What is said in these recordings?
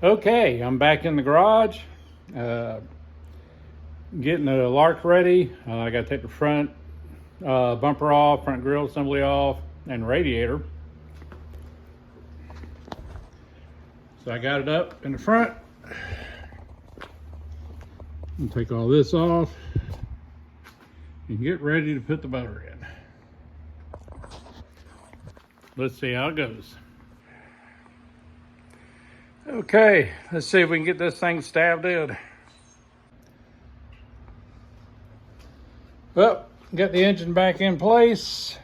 Okay, I'm back in the garage, getting the Lark ready. I got to take the front bumper off, front grille assembly off, and radiator. So I got it up in the front. And take all this off and get ready to put the motor in. Let's see how it goes. Okay, let's see if we can get this thing stabbed in. Well, got the engine back in place.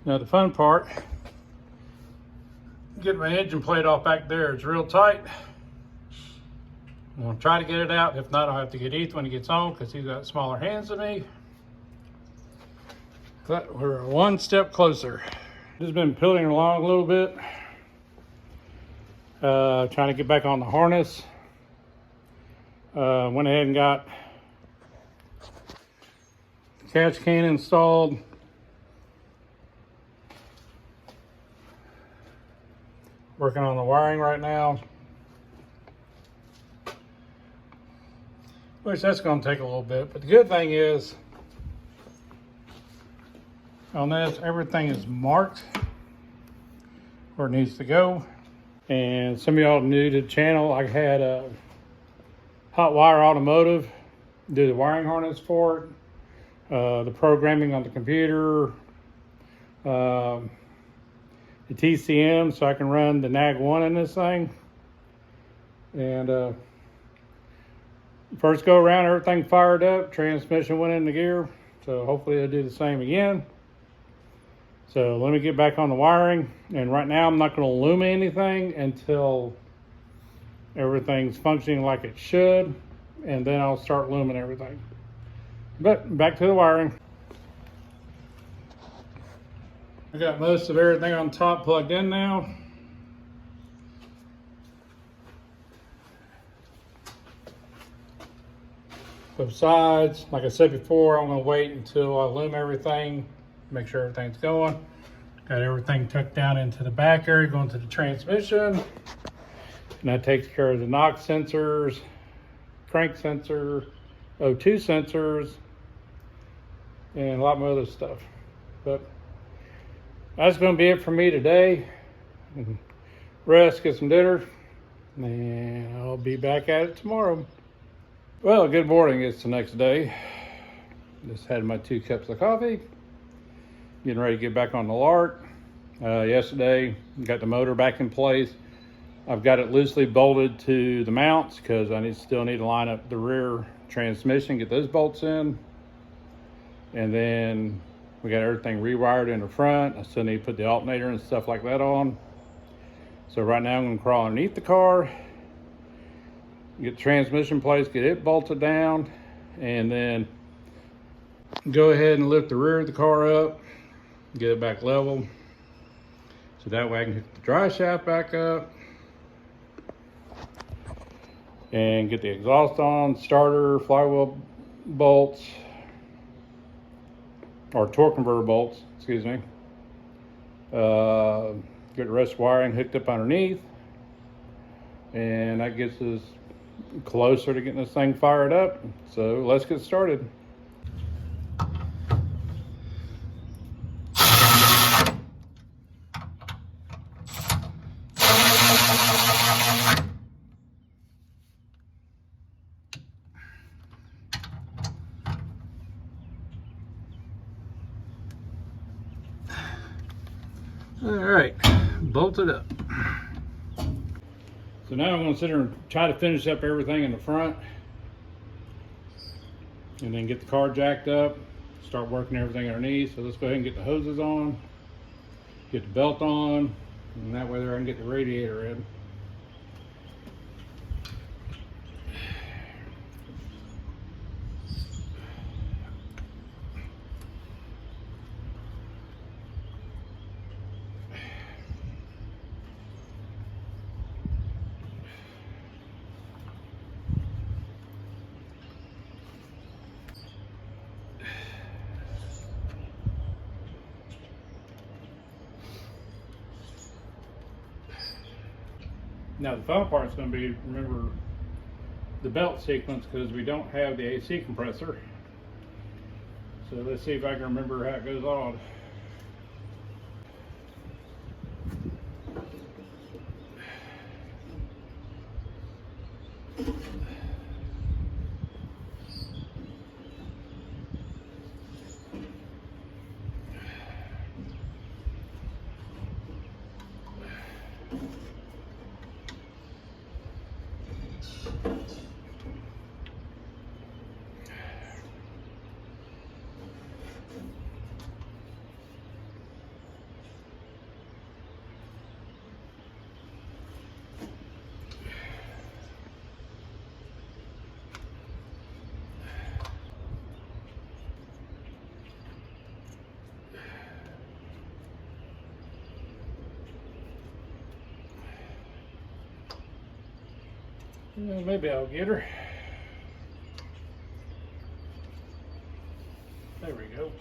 Now the fun part, get my engine plate off back there. It's real tight. I'm gonna try to get it out. If not, I'll have to get Ethan when he gets home because he's got smaller hands than me. But we're one step closer. Just been piddling along a little bit. Trying to get back on the harness. Went ahead and got the catch can installed. Working on the wiring right now. Which that's going to take a little bit, but the good thing is on this, everything is marked where it needs to go. And some of y'all new to the channel, I had a Hot Wire Automotive do the wiring harness for it, the programming on the computer, the TCM, so I can run the NAG1 in this thing. And first go around, everything fired up, transmission went into gear, so hopefully they'll do the same again. So let me get back on the wiring, and right now I'm not going to illumine anything until everything's functioning like it should, and then I'll start illuminating everything. But back to the wiring. I got most of everything on top plugged in now. Both sides. Like I said before, I'm going to wait until I illumine everything, make sure everything's going. Got everything tucked down into the back area, going to the transmission. And that takes care of the knock sensors, crank sensor, O2 sensors, and a lot more other stuff. But that's going to be it for me today. Rest, get some dinner, and I'll be back at it tomorrow. Well, good morning. It's the next day. Just had my 2 cups of coffee. Getting ready to get back on the Lark. Yesterday, got the motor back in place. I've got it loosely bolted to the mounts because I still need to line up the rear transmission, get those bolts in. And then we got everything rewired in the front. I still need to put the alternator and stuff like that on. So right now I'm going to crawl underneath the car, get the transmission place, get it bolted down, and then go ahead and lift the rear of the car up, get it back level. So that way I can hook the dry shaft back up and get the exhaust on, starter, flywheel bolts, or torque converter bolts, excuse me. Get the rest of the wiring hooked up underneath, and that gets us closer to getting this thing fired up. So let's get started. All right, bolted up. So now I'm going to sit here and try to finish up everything in the front, and then get the car jacked up, start working everything underneath. So let's go ahead and get the hoses on, get the belt on, and that way there I can get the radiator in. Now the fun part is going to be, remember the belt sequence, because we don't have the AC compressor. So let's see if I can remember how it goes on. Well, maybe I'll get her. There we go.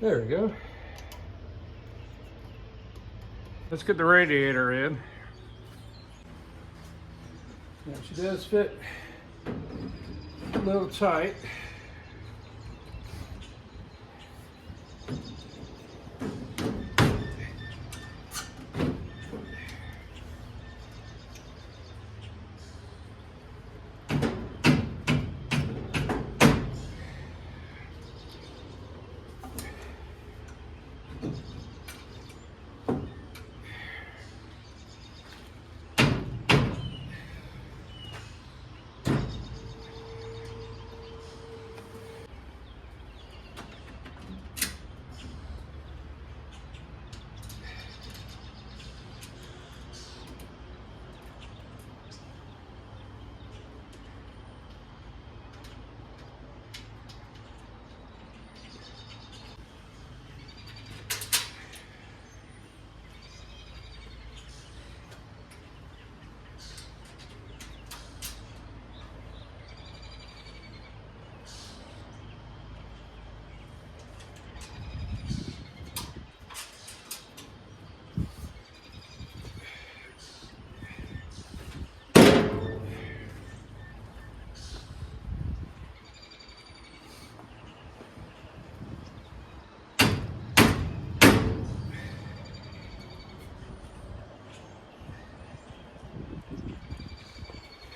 There we go. Let's get the radiator in. Now she does fit a little tight.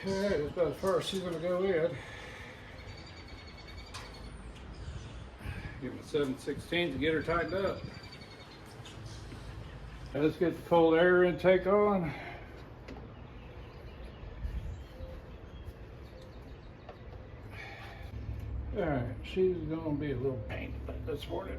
Alright, that's about as far as she's going to go in. Give it a 7/16 to get her tightened up. Now let's get the cold air intake on. Alright, she's going to be a little pain this morning.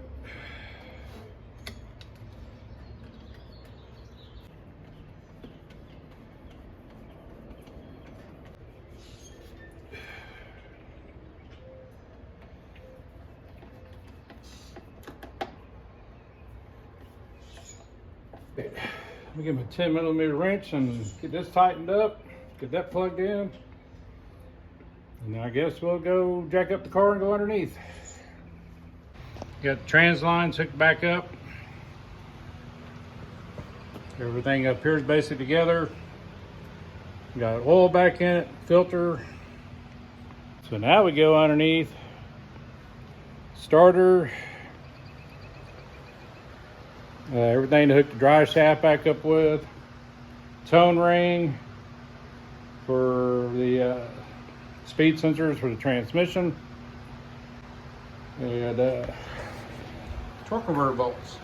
Let me give him a 10mm wrench and get this tightened up, get that plugged in, and I guess we'll go jack up the car and go underneath. Got the trans lines hooked back up. Everything up here is basically together. Got oil back in it, filter. So now we go underneath. Starter. Everything to hook the dry shaft back up with. Tone ring for the speed sensors for the transmission. And torque converter bolts.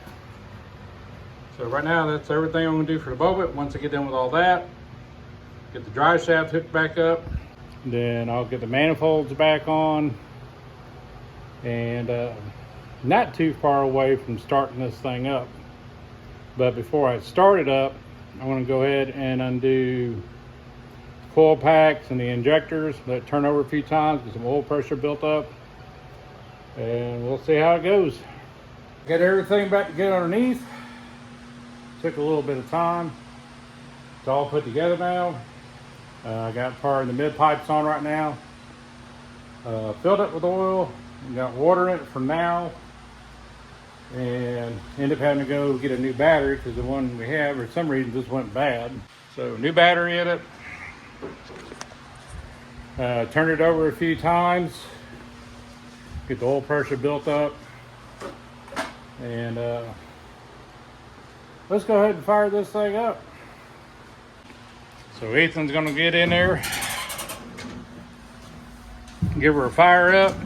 So right now that's everything I'm going to do for the bobbit. Once I get done with all that, get the dry shaft hooked back up, then I'll get the manifolds back on, and not too far away from starting this thing up. But before I start it up, I want to go ahead and undo coil packs and the injectors. Let it turn over a few times, get some oil pressure built up, and we'll see how it goes. Got everything back to get underneath. Took a little bit of time. It's all put together now. I got part of the mid pipes on right now. Filled it with oil. Got water in it for now. And ended up having to go get a new battery because the one we have, for some reason, just went bad. So new battery in it. Turned it over a few times. Get the oil pressure built up. And let's go ahead and fire this thing up. So Ethan's gonna get in there, give her a fire up.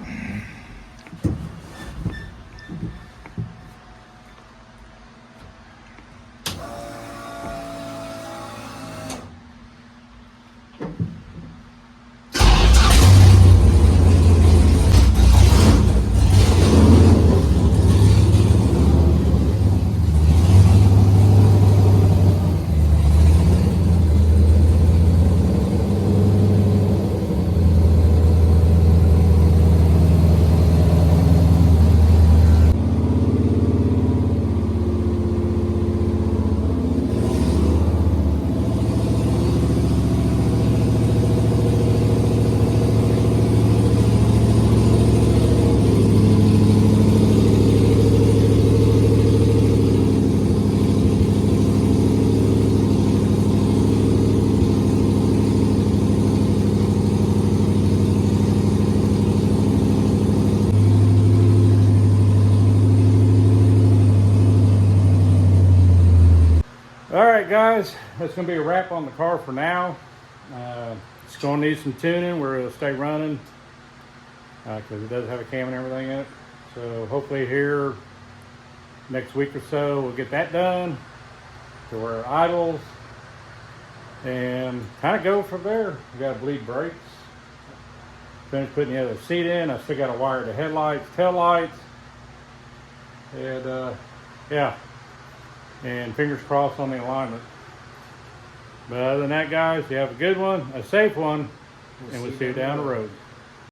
Alright guys, that's going to be a wrap on the car for now. It's going to need some tuning where it'll stay running because it does have a cam and everything in it. So hopefully here next week or so we'll get that done to where it idles and kind of go from there. We got to bleed brakes. Finished putting the other seat in. I still got to wire the headlights, tail lights, and yeah. And fingers crossed on the alignment. But other than that, guys, you have a good one, a safe one, and we'll see you down the road.